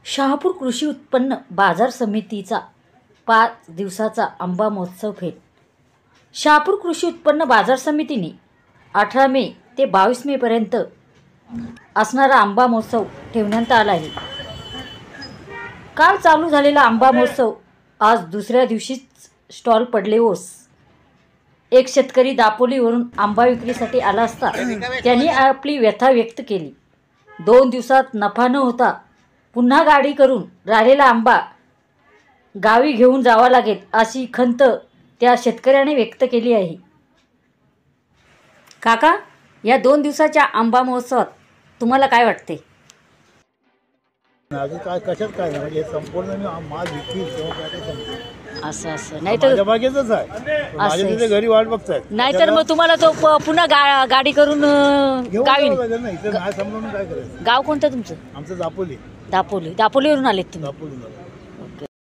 शहापूर कृषी उत्पन्न बाजार समितीचा 5 दिवसाचा आंबा महोत्सव फेल। शहापूर कृषी उत्पन्न बाजार समितीने 18 मे ते 22 मे पर्यंत असणारा आंबा महोत्सव ठेवण्यात आला आहे। काल चालू झालेला आंबा महोत्सव आज दुसऱ्या दिवशीच स्टॉल पडले ओस। एक शेतकरी दापोलीवरून आंबा विक्रीसाठी आला असता त्यांनी आपली व्यथा व्यक्त केली। 2 दिवसात नफा न होता पुन्हा गाडी करून राहिलेला आंबा गावी घेऊन जावा लागेल अशी खंत त्या शेतकऱ्याने व्यक्त केली आहे। काका, या 2 दिवसाच्या आंबा महोत्सवात तुम्हाला काय वाटते? अजून काय कशात काय नाही, म्हणजे संपूर्ण मी माल विकतील तेव्हा काय ते समजेल। असं नाही तर बागेतच आहे, माझ्या तिथे घरी वाट बघतायत। नाहीतर मग तुम्हाला तो पुन्हा गाडी करून गावी नाही इथे नाही समजून काय करायचं। गाव कोणतं तुमचं? आमचं दापोली। दापोलीवरून आलेत तुम्ही? दापोली